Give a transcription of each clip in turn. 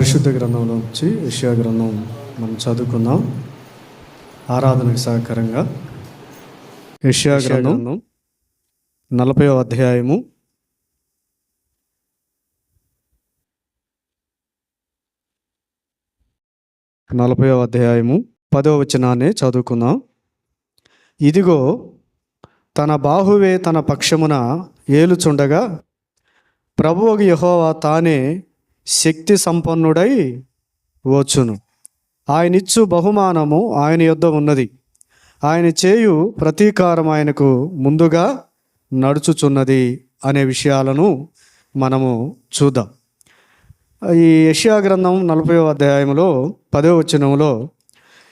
పరిశుద్ధ గ్రంథంలో వచ్చి యెషయా గ్రంథం మనం చదువుకుందాం ఆరాధనకు సహకారంగా. యెషయా గ్రంథం 40వ అధ్యాయము 10వ వచనాన్ని చదువుకుందాం. ఇదిగో తన బాహువే తన పక్షమున ఏలుచుండగా ప్రభువు యెహోవా తానే శక్తి సంపన్నుడై వచ్చును. ఆయనిచ్చు బహుమానము ఆయన యొద్ద ఉన్నది. ఆయన చేయు ప్రతీకారం ఆయనకు ముందుగా నడుచుచున్నది అనే విషయాలను మనము చూద్దాం. ఈ యెషయా గ్రంథం 40వ అధ్యాయంలో 10వ వచనంలో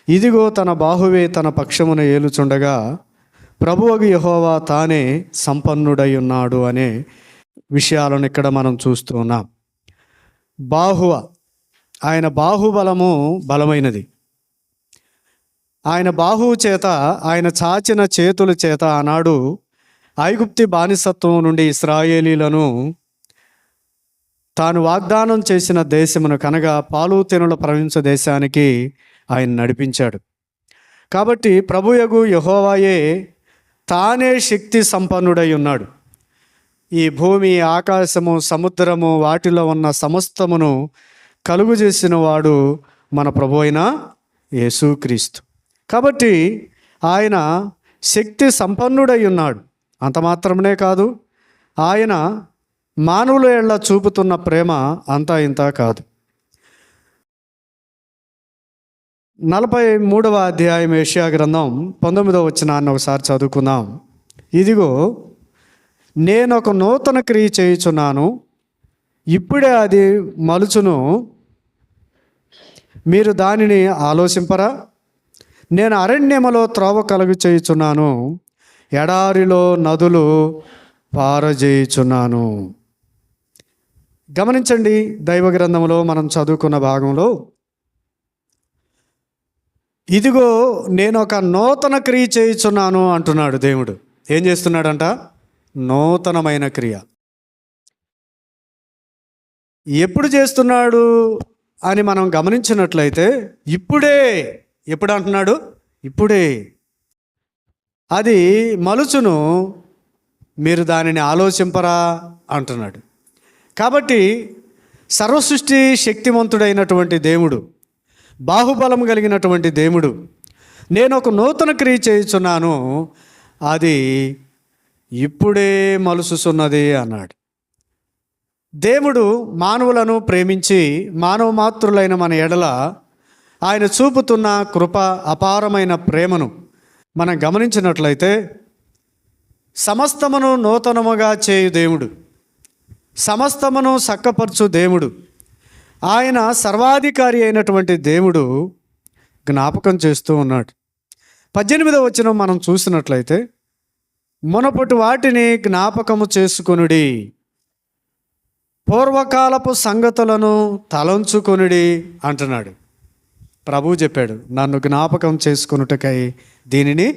ఇదిగో తన బాహువే తన పక్షమున ఏలుచుండగా ప్రభువు యెహోవా తానే సంపన్నుడై ఉన్నాడు అనే విషయాలను ఇక్కడ మనం చూస్తూ ఉన్నాం. బాహువ, ఆయన బాహుబలము బలమైనది. ఆయన బాహువు చేత, ఆయన చాచిన చేతుల చేత ఆనాడు ఐగుప్తి బానిసత్వం నుండి ఇశ్రాయేలీలను తాను వాగ్దానం చేసిన దేశమును కనగా పాలు తేనెల ప్రవహించే దేశానికి ఆయన నడిపించాడు. కాబట్టి ప్రభుయగు యెహోవాయే తానే శక్తి సంపన్నుడై ఉన్నాడు. ఈ భూమి, ఆకాశము, సముద్రము, వాటిలో ఉన్న సమస్తమును కలుగు చేసిన వాడు మన ప్రభు అయిన యేసుక్రీస్తు. కాబట్టి ఆయన శక్తి సంపన్నుడై ఉన్నాడు. అంత మాత్రమే కాదు, ఆయన మానవుల ఎడల చూపుతున్న ప్రేమ అంతా ఇంత కాదు. 43వ అధ్యాయం యెషయా గ్రంథం 19వ వచనాన్ని ఒకసారి చదువుకుందాం. ఇదిగో నేను ఒక నూతన క్రియ చేయుచున్నాను, ఇప్పుడే అది మలుచును, మీరు దానిని ఆలోచింపరా? నేను అరణ్యములో త్రోవ కలుగు చేయుచున్నాను, ఎడారిలో నదులు పారజేయుచున్నాను. గమనించండి, దైవ గ్రంథంలో మనం చదువుకున్న భాగంలో ఇదిగో నేను ఒక నూతన క్రియ చేయుచున్నాను అంటున్నాడు దేవుడు. ఏం చేస్తున్నాడంట? నూతనమైన క్రియ. ఎప్పుడు చేస్తున్నాడు అని మనం గమనించినట్లయితే ఇప్పుడే. ఎప్పుడు అంటున్నాడు? ఇప్పుడే. అది మలుచును, మీరు దానిని ఆలోచింపరా అంటున్నాడు. కాబట్టి సర్వసృష్టి శక్తివంతుడైనటువంటి దేవుడు, బాహుబలం కలిగినటువంటి దేవుడు, నేను ఒక నూతన క్రియ చేయుచున్నాను, అది ఇప్పుడే మలుసుచున్నది అన్నాడు. దేవుడు మానవులను ప్రేమించి మానవ మాతృలైన మన ఎడల ఆయన చూపుతున్న కృప, అపారమైన ప్రేమను మనం గమనించినట్లయితే సమస్తమును నూతనముగా చేయు దేవుడు, సమస్తమును చక్కపరచు దేవుడు, ఆయన సర్వాధికారి అయినటువంటి దేవుడు జ్ఞాపకం చేస్తూ ఉన్నాడు. 18వ వచనం మనం చూసినట్లయితే మునపటి వాటిని జ్ఞాపకము చేసుకొనుడి, పూర్వకాలపు సంగతులను తలంచుకొనుడి అంటున్నాడు. ప్రభువు చెప్పాడు, నన్ను జ్ఞాపకం చేసుకొనుటకై దీనిని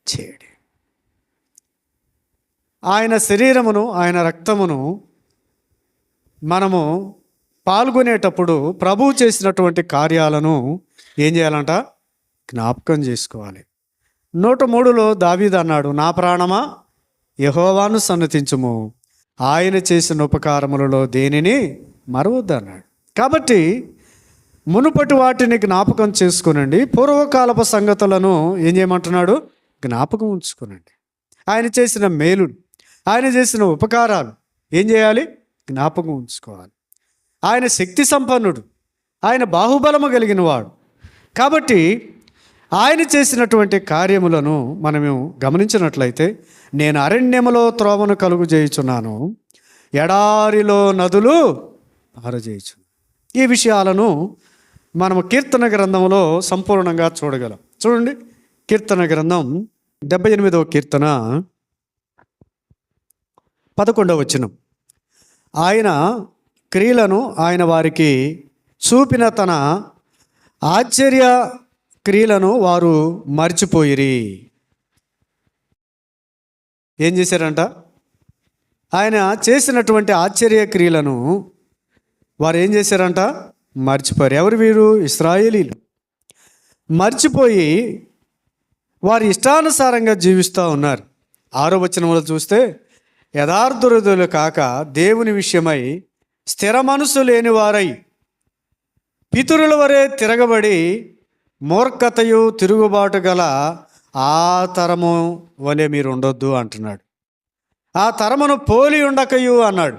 చేయడి. ఆయన శరీరమును, ఆయన రక్తమును మనము పాల్గొనేటప్పుడు ప్రభువు చేసినటువంటి కార్యాలను ఏం చేయాలంట? జ్ఞాపకం చేసుకోవాలి. 103లో దావీదు అన్నాడు, నా ప్రాణమా యెహోవాను సన్నతించుము, ఆయన చేసిన ఉపకారములలో దేనిని మరవద్దు అన్నాడు. కాబట్టి మునుపటి వాటిని జ్ఞాపకం చేసుకునండి, పూర్వకాలపు సంగతులను ఏం చేయమంటున్నాడు? జ్ఞాపకం ఉంచుకునండి. ఆయన చేసిన మేలు, ఆయన చేసిన ఉపకారాలు ఏం చేయాలి? జ్ఞాపకం ఉంచుకోవాలి. ఆయన శక్తి సంపన్నుడు, ఆయన బాహుబలము కలిగిన వాడు. కాబట్టి ఆయన చేసినటువంటి కార్యములను మనము గమనించినట్లయితే నేను అరణ్యములో త్రోవను కలుగు చేయుచున్నాను, ఎడారిలో నదులు పారజేయుచున్నాను. ఈ విషయాలను మనము కీర్తన గ్రంథంలో సంపూర్ణంగా చూడగలం. చూడండి, కీర్తన గ్రంథం 78వ కీర్తన 11వ వచనం. ఆయన క్రియలను ఆయన వారికి చూపిన తన ఆశ్చర్య క్రియలను వారు మర్చిపోయిరి. ఏం చేశారంట? ఆయన చేసినటువంటి ఆశ్చర్య క్రియలను వారు ఏం చేశారంట? మర్చిపోయారు. ఎవరు వీరు? ఇశ్రాయేలీలు. మర్చిపోయి వారి ఇష్టానుసారంగా జీవిస్తూ ఉన్నారు. 6వ వచనంలో చూస్తే, యథార్థులు కాక దేవుని విషయమై స్థిర మనసు లేని వారై పితరుల వరే తిరగబడి మూర్ఖతయు తిరుగుబాటు గల ఆ తరము వలె మీరు ఉండొద్దు అంటున్నాడు. ఆ తరమును పోలి ఉండకయు అన్నాడు.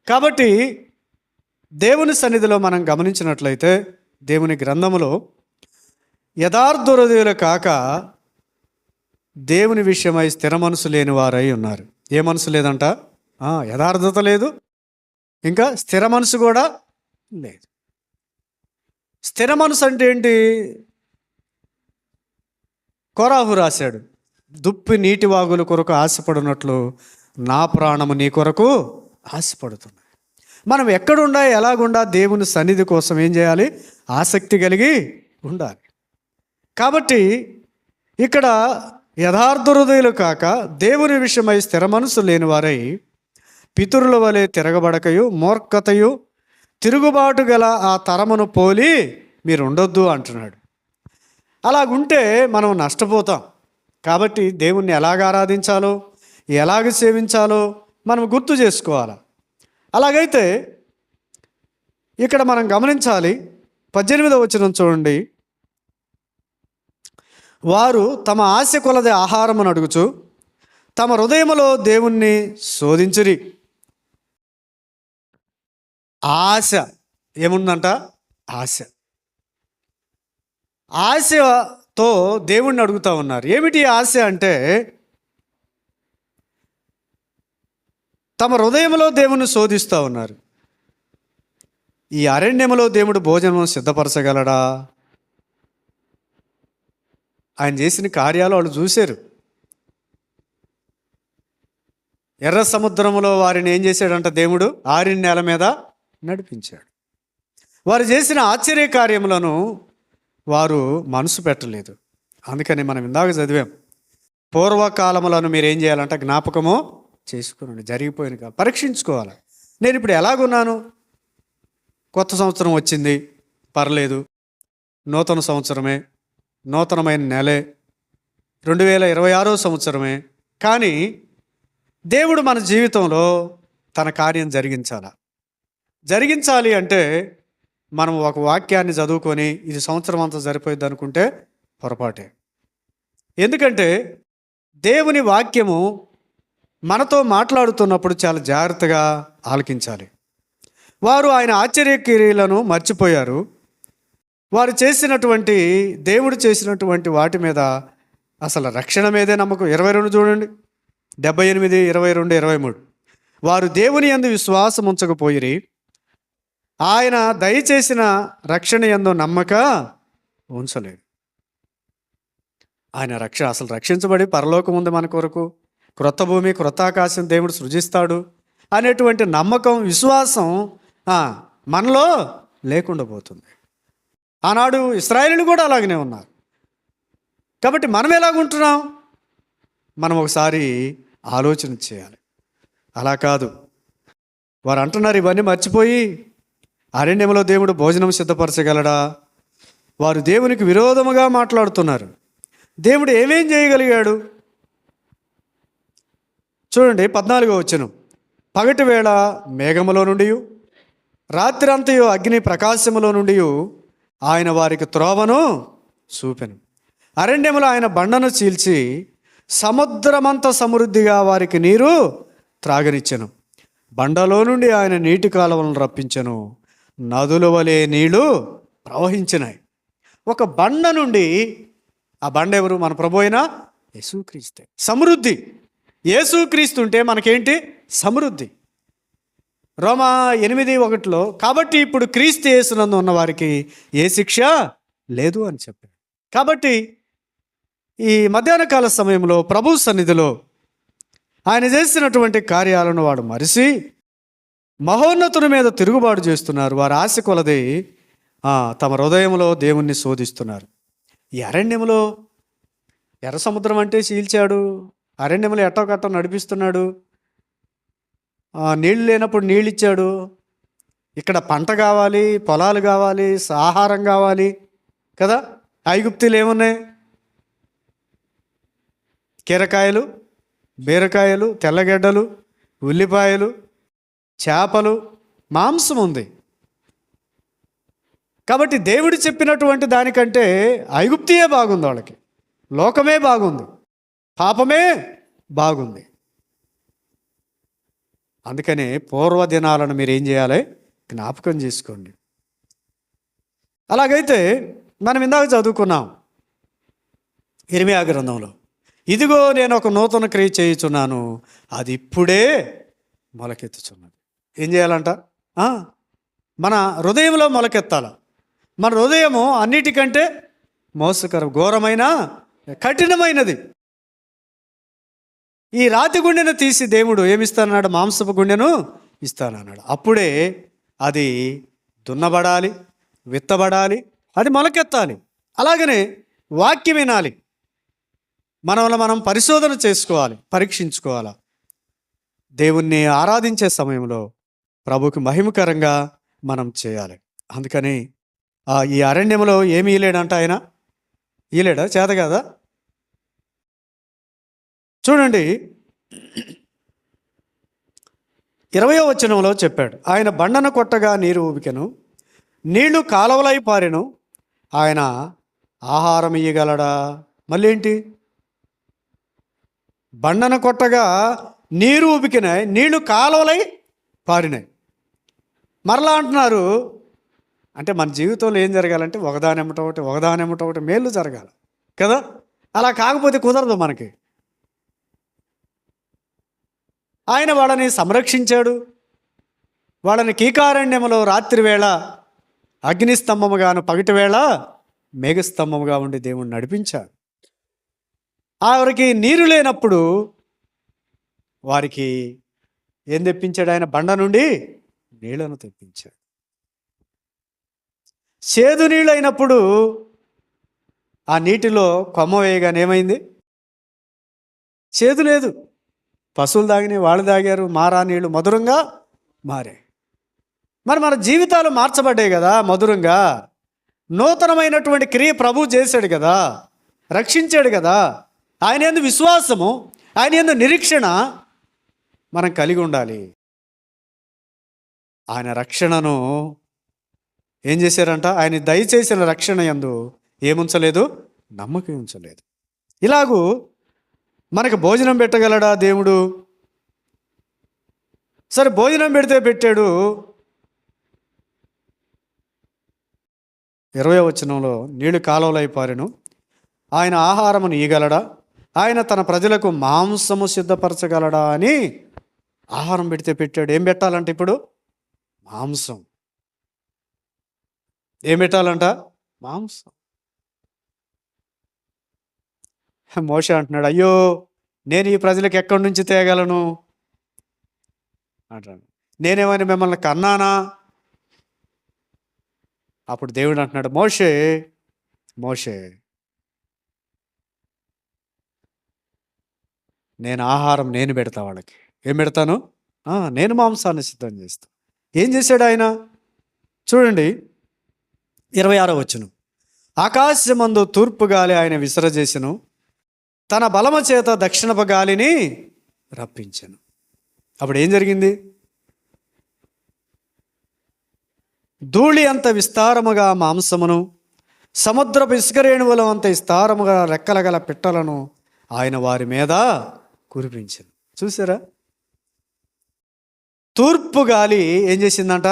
కాబట్టి దేవుని సన్నిధిలో మనం గమనించినట్లయితే దేవుని గ్రంథములో యథార్థులు కాక దేవుని విషయమై స్థిర మనసు లేని వారై ఉన్నారు. ఏ మనసు లేదంట? యథార్థత లేదు, ఇంకా స్థిర మనసు కూడా లేదు. స్థిర మనసు అంటే ఏంటి? కొరాహు రాశాడు, దుప్పి నీటి వాగుల కొరకు ఆశపడినట్లు నా ప్రాణము నీ కొరకు ఆశపడుతుంది. మనం ఎక్కడుండా ఎలాగుండా దేవుని సన్నిధి కోసం ఏం చేయాలి? ఆసక్తి కలిగి ఉండాలి. కాబట్టి ఇక్కడ యథార్థ హృదయులు కాక దేవుని విషయమై స్థిర మనసు లేని వారై పితరుల వలె తిరగబడకయు మూర్ఖతయు తిరుగుబాటు గల ఆ తరమును పోలి మీరు ఉండొద్దు అంటున్నాడు. అలాగుంటే మనం నష్టపోతాం. కాబట్టి దేవుణ్ణి ఎలాగ ఆరాధించాలో, ఎలాగ సేవించాలో మనం గుర్తు చేసుకోవాలి. అలాగైతే ఇక్కడ మనం గమనించాలి. 18వ వచనం చూడండి. వారు తమ ఆశ కొలది ఆహారమును అడుగుచు తమ హృదయములో దేవుణ్ణి శోధించిరి. ఆశ ఏముందంట? ఆశతో దేవుణ్ణి అడుగుతూ ఉన్నారు. ఏమిటి ఆశ అంటే, తమ హృదయంలో దేవుణ్ణి శోధిస్తూ ఉన్నారు. ఈ అరణ్యములో దేవుడు భోజనం సిద్ధపరచగలడా? ఆయన చేసిన కార్యాలు వాళ్ళు చూశారు. ఎర్ర సముద్రంలో వారిని ఏం చేశాడంట? దేవుడు ఆరిన నేల మీద నడిపించాడు. వారు చేసిన ఆశ్చర్య కార్యములను వారు మనసు పెట్టలేదు. అందుకని మనం ఇందాక చదివాం, పూర్వకాలములను మీరు ఏం చేయాలంట? జ్ఞాపకము చేసుకున్నాను. జరిగిపోయిన పరీక్షించుకోవాలి. నేను ఇప్పుడు ఎలాగున్నాను? కొత్త సంవత్సరం వచ్చింది, పర్లేదు, నూతన సంవత్సరమే, నూతనమైన నెలే, 2026వ సంవత్సరమే. కానీ దేవుడు మన జీవితంలో తన కార్యం జరిగించాలి అంటే మనం ఒక వాక్యాన్ని చదువుకొని ఇది సంవత్సరం అంతా సరిపోయింది అనుకుంటే పొరపాటే. ఎందుకంటే దేవుని వాక్యము మనతో మాట్లాడుతున్నప్పుడు చాలా జాగ్రత్తగా ఆలకించాలి. వారు ఆయన ఆశ్చర్యక్రియలను మర్చిపోయారు. వారు చేసినటువంటి, దేవుడు చేసినటువంటి వాటి మీద అసలు రక్షణ మీదే నమ్మకం. 22 చూడండి, 78, 22, 23. వారు దేవుని యందు విశ్వాసం ఉంచకపోయిరి, ఆయన దయచేసిన రక్షణ యందు నమ్మక ఉంచలేదు. ఆయన అసలు రక్షించబడి పరలోకం ఉంది మన కొరకు, క్రొత్త భూమి క్రొత్త ఆకాశం దేవుడు సృజిస్తాడు అనేటువంటి నమ్మకం, విశ్వాసం మనలో లేకుండా పోతుంది. ఆనాడు ఇశ్రాయేలీయులు కూడా అలాగనే ఉన్నారు. కాబట్టి మనం ఎలాగుంటున్నాం? మనం ఒకసారి ఆలోచన చేయాలి. అలా కాదు, వారు అంటున్నారు ఇవన్నీ మర్చిపోయి అరణ్యంలో దేవుడు భోజనం సిద్ధపరచగలడా? వారు దేవునికి విరోధముగా మాట్లాడుతున్నారు. దేవుడు ఏమేం చేయగలిగాడు? చూడండి 14వ వచనం. పగటి వేళ మేఘములో నుండి, రాత్రంతయు అగ్ని ప్రకాశములో నుండి ఆయన వారికి త్రోవను చూపెను. అరణ్యములో ఆయన బండను చీల్చి సముద్రమంత సమృద్ధిగా వారికి నీరు త్రాగనిచ్చెను. బండలో నుండి ఆయన నీటి కాలువలను రప్పించెను, నదుల వలె నీళ్లు ప్రవహించినాయి. ఒక బండ నుండి, ఆ బండ ఎవరు? మన ప్రభు అయిన యేసుక్రీస్తే. సమృద్ధి. యేసుక్రీస్తు ఉంటే మనకేంటి? సమృద్ధి. రోమా 8:1 కాబట్టి ఇప్పుడు క్రీస్తు యేసునందు ఉన్న వారికి ఏ శిక్ష లేదు అని చెప్పాడు. కాబట్టి ఈ మధ్యాహ్న కాల సమయంలో ప్రభు సన్నిధిలో ఆయన చేసినటువంటి కార్యాలను వాడు మరిచి మహోన్నతుని మీద తిరుగుబాటు చేస్తున్నారు. వారి ఆశ కొలది తమ హృదయంలో దేవుణ్ణి శోధిస్తున్నారు. ఈ అరణ్యంలో ఎర్ర సముద్రం అంటే చీల్చాడు, అరణ్యంలో ఎట్టోకట్టో నడిపిస్తున్నాడు, నీళ్ళు లేనప్పుడు నీళ్ళు ఇచ్చాడు, ఇక్కడ పంట కావాలి, పొలాలు కావాలి, ఆహారం కావాలి కదా. ఐగుప్తులు ఏమున్నాయి? కీరకాయలు, బీరకాయలు, తెల్లగడ్డలు, ఉల్లిపాయలు, చేపలు, మాంసం ఉంది. కాబట్టి దేవుడు చెప్పినటువంటి దానికంటే ఐగుప్తియే బాగుంది, వాళ్ళకి లోకమే బాగుంది, పాపమే బాగుంది. అందుకని పూర్వదినాలను మీరు ఏం చేయాలి? జ్ఞాపకం చేసుకోండి. అలాగైతే మనం ఇందాక చదువుకున్నాం ఇర్మీయా గ్రంథంలో, ఇదిగో నేను ఒక నూతన క్రియ చేయుచున్నాను, అది ఇప్పుడే మొలకెత్తుచున్నది. ఏం చేయాలంట? మన హృదయంలో మొలకెత్తాల. మన హృదయము అన్నిటికంటే మోసకరం, ఘోరమైన, కఠినమైనది. ఈ రాతి గుండెను తీసి దేవుడు ఏమిస్తానన్నాడు? మాంసపు గుండెను ఇస్తానన్నాడు. అప్పుడే అది దున్నబడాలి, విత్తబడాలి, అది మొలకెత్తాలి. అలాగనే వాక్యం వినాలి, మనల్ని మనం పరిశోధన చేసుకోవాలి, పరీక్షించుకోవాలి. దేవుణ్ణి ఆరాధించే సమయంలో ప్రభుకి మహిమకరంగా మనం చేయాలి. అందుకని ఈ అరణ్యంలో ఏమి ఇయలేడంట ఆయన? ఇయలేడా? చేత కదా. చూడండి 20వ వచనంలో చెప్పాడు, ఆయన బండను కొట్టగా నీరు ఊబికెను, నీళ్లు కాలువలై పారెను, ఆయన ఆహారం ఇయ్యగలడా? మళ్ళీ ఏంటి? బండను కొట్టగా నీరు ఊబికినాయి, నీళ్లు కాలువలై పారినాయి. మరలా అంటున్నారు, అంటే మన జీవితంలో ఏం జరగాలంటే ఒకదానెమ్మట ఒకటి మేలు జరగాలి కదా. అలా కాకపోతే కుదరదు మనకి. ఆయన వాళ్ళని సంరక్షించాడు. వాళ్ళని కీకారణ్యములో రాత్రి వేళ అగ్నిస్తంభముగాను, పగటి వేళ మేఘస్తంభముగా ఉండి దేవుణ్ణి నడిపించాడు. వారికి నీరు లేనప్పుడు వారికి ఏం తెప్పించాడు? ఆయన బండ నుండి నీళ్లను తెప్పించాడు. చేదు నీళ్ళు అయినప్పుడు ఆ నీటిలో కొమ్మ వేయగానే ఏమైంది? చేదు లేదు. పశువులు తాగినాయి, వాళ్ళు తాగారు, మారా నీళ్ళు మధురంగా మారే. మరి మన జీవితాలు మార్చబడ్డాయి కదా మధురంగా. నూతనమైనటువంటి క్రియ ప్రభు చేశాడు కదా, రక్షించాడు కదా. ఆయన యందు విశ్వాసము, ఆయన యందు నిరీక్షణ మనం కలిగి ఉండాలి. ఆయన రక్షణను ఏం చేశారంట? ఆయన దయచేసిన రక్షణ యందు ఏముంచలేదు? నమ్మకం ఉంచలేదు. ఇలాగూ మనకు భోజనం పెట్టగలడా దేవుడు? సరే, భోజనం పెడితే పెట్టాడు. 20వ వచనంలో నీళ్లు కాలువలై పారెను, ఆయన ఆహారమును ఇయ్యగలడా? ఆయన తన ప్రజలకు మాంసము సిద్ధపరచగలడా అని ఆహారం పెడితే పెట్టాడు. ఏం పెట్టాలంట ఇప్పుడు? మాంసం. ఏం పెట్టాలంట? మాంసం. మోషే అంటున్నాడు, అయ్యో నేను ఈ ప్రజలకు ఎక్కడి నుంచి తేగలను అంటాడు. నేనేమని మిమ్మల్ని కన్నానా? అప్పుడు దేవుడు అంటున్నాడు, మోషే మోషే నేను ఆహారం నేను పెడతా వాళ్ళకి. ఏం పెడతాను? నేను మాంసాన్ని సిద్ధం చేస్తాను. ఏం చేశాడు ఆయన? చూడండి 26వ వచనం, ఆకాశమందు తూర్పు గాలి ఆయన విసరజేసెను, తన బలము చేత దక్షిణపు గాలిని రప్పించెను. అప్పుడు ఏం జరిగింది? ధూళి అంత విస్తారముగా మాంసమును, సముద్రపు ఇసుకరేణువుల అంత విస్తారముగా రెక్కల గల పిట్టలను ఆయన వారి మీద కురిపించెను. చూసారా? తూర్పు గాలి ఏం చేసిందంట?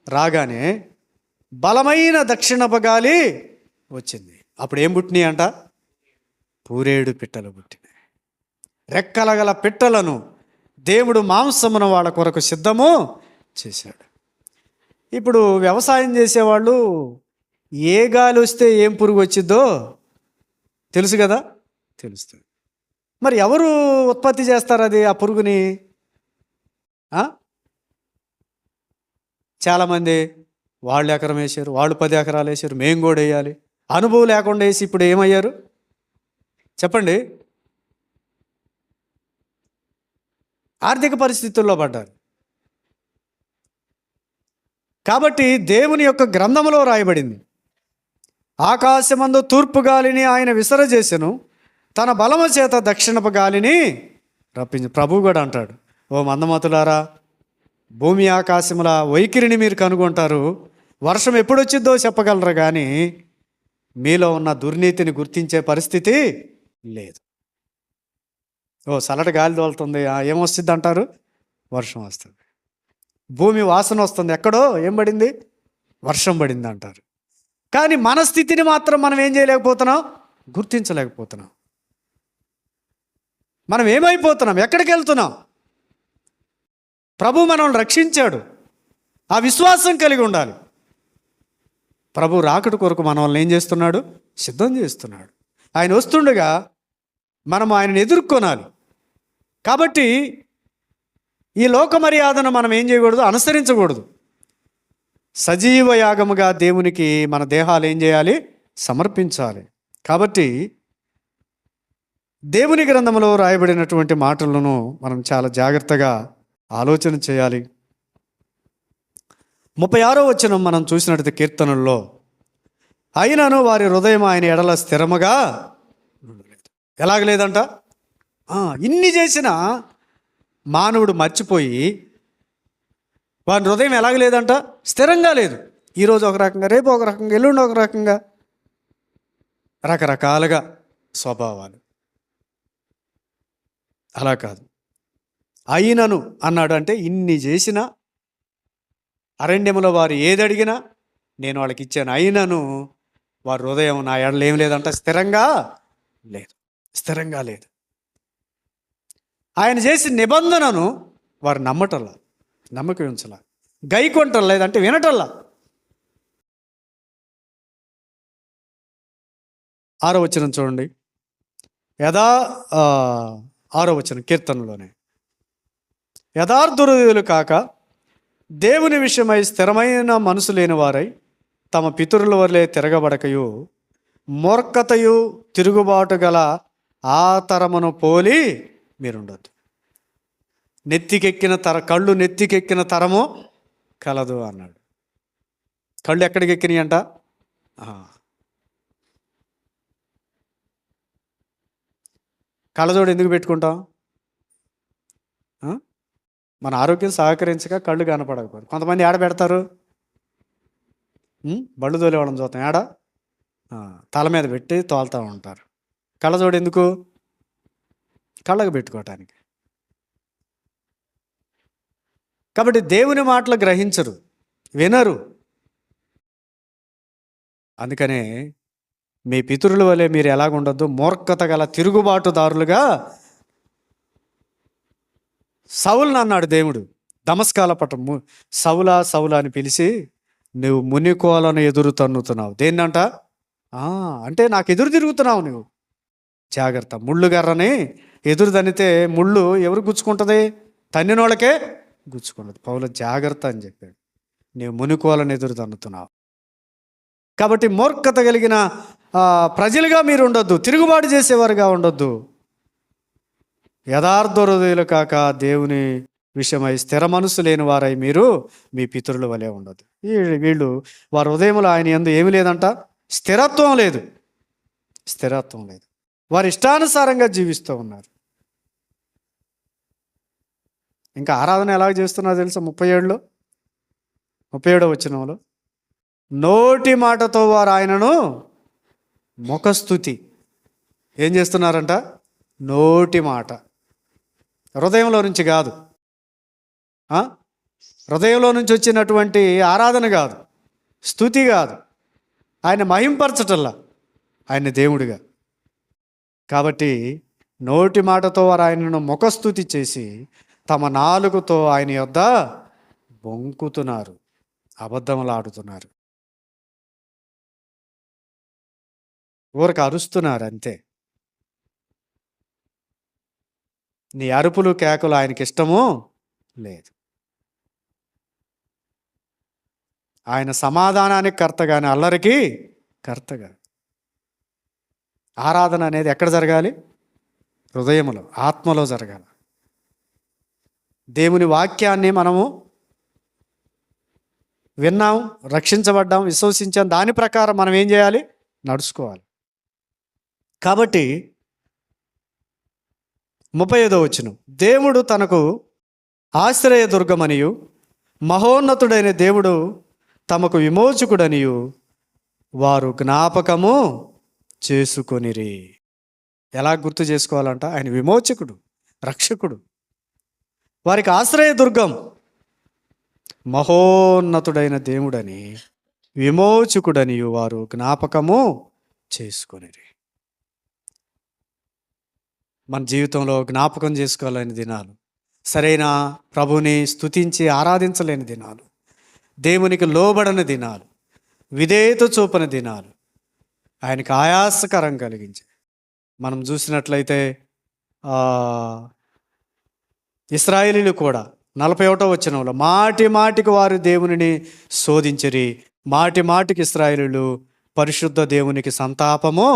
రాగానే బలమైన దక్షిణపు గాలి వచ్చింది. అప్పుడు ఏం పుట్టినాయి అంట? పూరేడు పిట్టలు పుట్టినాయి. రెక్కల గల పిట్టలను దేవుడు మాంసమును వాళ్ళ కొరకు సిద్ధము చేశాడు. ఇప్పుడు వ్యవసాయం చేసేవాళ్ళు ఏ గాలి వస్తే ఏం పురుగు వచ్చిద్దో తెలుసు కదా, తెలుస్తుంది. మరి ఎవరు ఉత్పత్తి చేస్తారు అది, ఆ పురుగుని? చాలామంది వాళ్ళు ఎకరం వేసారు, వాళ్ళు 10 ఎకరాలు వేసారు, మేము కూడా వేయాలి. అనుభవం లేకుండా వేసి ఇప్పుడు ఏమయ్యారు చెప్పండి? ఆర్థిక పరిస్థితుల్లో పడ్డారు. కాబట్టి దేవుని యొక్క గ్రంథములో రాయబడింది, ఆకాశమందు తూర్పు గాలిని ఆయన విసరజేసెను, తన బలము చేత దక్షిణపు గాలిని రప్పించు. ప్రభువు కూడా అంటాడు, ఓ మందమతులారా, భూమి ఆకాశముల వైఖరిని మీరు కనుగొంటారు, వర్షం ఎప్పుడు వచ్చిద్దో చెప్పగలరు, కానీ మీలో ఉన్న దుర్నీతిని గుర్తించే పరిస్థితి లేదు. ఓ చల్లటి గాలి తోలుతుంది, ఏమొస్తుంది అంటారు, వర్షం వస్తుంది. భూమి వాసన వస్తుంది, ఎక్కడో ఏం పడింది, వర్షం పడింది అంటారు. కానీ మన స్థితిని మాత్రం మనం ఏం చేయలేకపోతున్నాం, గుర్తించలేకపోతున్నాం. మనం ఏమైపోతున్నాం, ఎక్కడికి వెళ్తున్నాం? ప్రభు మనల్ని రక్షించాడు, ఆ విశ్వాసం కలిగి ఉండాలి. ప్రభు రాకడ కొరకు మనల్ని ఏం చేస్తున్నాడు, సిద్ధం చేస్తున్నాడు. ఆయన వస్తుండగా మనం ఆయనను ఎదుర్కొనాలి. కాబట్టి ఈ లోక మర్యాదను మనం ఏం చేయకూడదు, అనుసరించకూడదు. సజీవ యాగముగా దేవునికి మన దేహాలు ఏం చేయాలి, సమర్పించాలి. కాబట్టి దేవుని గ్రంథంలో రాయబడినటువంటి మాటలను మనం చాలా జాగ్రత్తగా ఆలోచన చేయాలి. 36వ వచనం మనం చూసినట్టు కీర్తనల్లో, అయినను వారి హృదయం ఆయన ఎడల స్థిరముగా ఉండలేదు. ఎలాగలేదంట, ఇన్ని చేసిన మానవుడు మర్చిపోయి వారి హృదయం ఎలాగలేదంట, స్థిరంగా లేదు. ఈరోజు ఒక రకంగా, రేపు ఒక రకంగా, ఎల్లుండి ఒక రకంగా, రకరకాలుగా స్వభావాలు. అలా కాదు. అయినను అన్నాడు అంటే ఇన్ని చేసిన, అరణ్యములో వారు ఏది అడిగినా నేను వాళ్ళకి ఇచ్చాను, అయినను వారి హృదయం నా ఎడల ఏం లేదంట, స్థిరంగా లేదు, స్థిరంగా లేదు. ఆయన చేసిన నిబంధనను వారు నమ్మటల్లా, నమ్మకం ఉంచలా, గైకొంటల్లా, లేదంటే వినటల్లా. 6వ వచనం చూడండి, 6వ వచనం కీర్తనలోనే, యథార్థులు కాక దేవుని విషయమై స్థిరమైన మనసు లేని వారై తమ పితరుల వలె తిరగబడకయు మూర్ఖతయు తిరుగుబాటు గల ఆ తరమును పోలి మీరుండొద్దు. కళ్ళు నెత్తికెక్కిన తరము కలదు అన్నాడు. కళ్ళు ఎక్కడికి ఎక్కినాయి అంట, కళ్ళజోడు ఎందుకు పెట్టుకుంటాం? మన ఆరోగ్యం సహకరించక కళ్ళు కనపడకపోదు. కొంతమంది ఆడ పెడతారు, బళ్ళు తోలేవాళ్ళని చూస్తాం, ఆడ తల మీద పెట్టి తోలుతూ ఉంటారు. కళ్ళజోడు ఎందుకు? కళ్ళకు పెట్టుకోవటానికి. కాబట్టి దేవుని మాటలు గ్రహించరు, వినరు. అందుకనే మీ పితరుల వలె మీరు ఎలాగుండొద్దు, మూర్ఖత గల తిరుగుబాటుదారులుగా. సౌలుని అన్నాడు దేవుడు, దమస్కాల పట్టణం, సౌలా సౌలా అని పిలిచి, నువ్వు మునికోలను ఎదురు తన్నుతున్నావు. దేన్నంట అంటే నాకు ఎదురు తిరుగుతున్నావు నువ్వు, జాగ్రత్త. ముళ్ళు గర్రని ఎదురు తన్నితే ముళ్ళు ఎవరు గుచ్చుకుంటుంది? తన్నినోళ్ళకే గుచ్చుకున్నది. పౌలు జాగ్రత్త అని చెప్పాడు, నీవు మునికోలను ఎదురు తన్నుతున్నావు. కాబట్టి మూర్ఖత కలిగిన ప్రజలుగా మీరు ఉండొద్దు, తిరుగుబాటు చేసేవారుగా ఉండొద్దు. యథార్థ హృదయులు కాక దేవుని విషయమై స్థిర మనసు లేని వారై మీరు మీ పితరుల వలె ఉండదు. వీళ్ళు వారి హృదయంలో ఆయన యందు ఏమి లేదంట, స్థిరత్వం లేదు, స్థిరత్వం లేదు. వారి ఇష్టానుసారంగా జీవిస్తూ ఉన్నారు. ఇంకా ఆరాధన ఎలాగ చేస్తున్నారు తెలుసా? 37వ వచనంలో, నోటి మాటతో వారు ఆయనను ముఖస్తుతి ఏం చేస్తున్నారంట? నోటి మాట, హృదయంలో నుంచి కాదు, హృదయంలో నుంచి వచ్చినటువంటి ఆరాధన కాదు, స్తుతి కాదు, ఆయన మహింపరచటల్లా, ఆయన దేవుడిగా. కాబట్టి నోటి మాటతో వారు ఆయనను ముఖస్తుతి చేసి తమ నాలుకతో ఆయన యొద్ద బొంకుతున్నారు, అబద్ధములాడుతున్నారు, ఊరికి అరుస్తున్నారు అంతే. నీ అరుపులు కేకలు ఆయనకి ఇష్టము లేదు. ఆయన సమాధానానికి కర్త కానీ అల్లరికి కర్తగా. ఆరాధన అనేది ఎక్కడ జరగాలి? హృదయములో, ఆత్మలో జరగాలి. దేవుని వాక్యాన్ని మనము విన్నాం, రక్షించబడ్డాం, విశ్వసించాం, దాని ప్రకారం మనం ఏం చేయాలి? నడుచుకోవాలి. కాబట్టి 35వ వచనం, దేవుడు తనకు ఆశ్రయదుర్గమనియు మహోన్నతుడైన దేవుడు తమకు విమోచకుడనియు వారు జ్ఞాపకము చేసుకొనిరి. ఎలా గుర్తు చేసుకోవాలంట? ఆయన విమోచకుడు, రక్షకుడు, వారికి ఆశ్రయదుర్గం, మహోన్నతుడైన దేవుడని, విమోచకుడని వారు జ్ఞాపకము చేసుకొనిరి. మన జీవితంలో జ్ఞాపకం చేసుకోవాలని దినాలు, సరైన ప్రభుని స్తుతించి ఆరాధించలేని దినాలు, దేవునికి లోబడని దినాలు, విధేయత చూపని దినాలు, ఆయనకి ఆయాసకరం కలిగించే. మనం చూసినట్లయితే ఇశ్రాయేలీలు కూడా 41వ వచనంలో మాటి మాటికి వారు దేవునిని శోధించిరి, మాటి మాటికి ఇశ్రాయేలీలు పరిశుద్ధ దేవునికి సంతాపము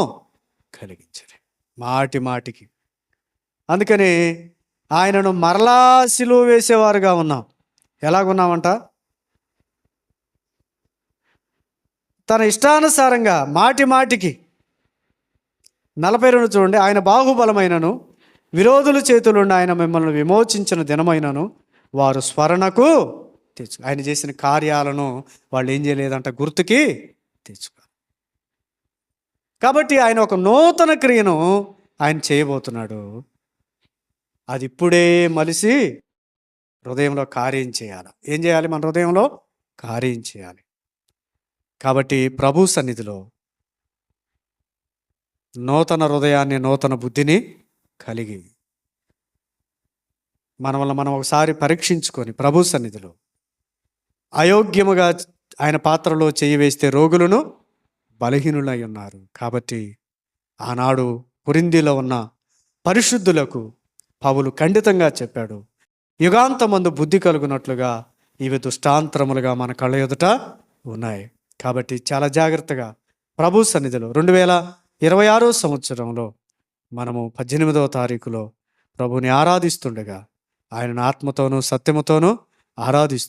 కలిగించిరి, మాటి మాటికి. అందుకని ఆయనను మరలా సిలువ వేసేవారుగా ఉన్నాం. ఎలాగున్నామంట? తన ఇష్టానుసారంగా మాటి మాటికి. 42 చూడండి, ఆయన బాహుబలమైనను విరోధుల చేతులుండి ఆయన మిమ్మల్ని విమోచించిన దినమైనను వారు స్మరణకు తెచ్చు. ఆయన చేసిన కార్యాలను వాళ్ళు ఏం చేయలేదంట? గుర్తుకి తెచ్చుకో. కాబట్టి ఆయన ఒక నూతన క్రియను ఆయన చేయబోతున్నాడు. అది ఇప్పుడే మలిసి హృదయంలో కార్యం చేయాలి. ఏం చేయాలి? మన హృదయంలో కార్యం చేయాలి. కాబట్టి ప్రభు సన్నిధిలో నూతన హృదయాన్ని, నూతన బుద్ధిని కలిగి మన వల్ల మనం ఒకసారి పరీక్షించుకొని ప్రభు సన్నిధిలో అయోగ్యముగా ఆయన పాత్రలో చేయి వేస్తే రోగులను బలహీనులై ఉన్నారు. కాబట్టి ఆనాడు కొరింథీలో ఉన్న పరిశుద్ధులకు పౌలు ఖండితంగా చెప్పాడు, యుగాంతమందు బుద్ధి కలుగునట్లుగా ఇవి దుష్టాంతరములుగా మన కళ్ళ ఎదుట ఉన్నాయి. కాబట్టి చాలా జాగ్రత్తగా ప్రభు సన్నిధిలో 2026వ సంవత్సరంలో మనము 18వ తారీఖులో ప్రభుని ఆరాధిస్తుండగా ఆయనను ఆత్మతోనూ సత్యముతోనూ ఆరాధిస్తూ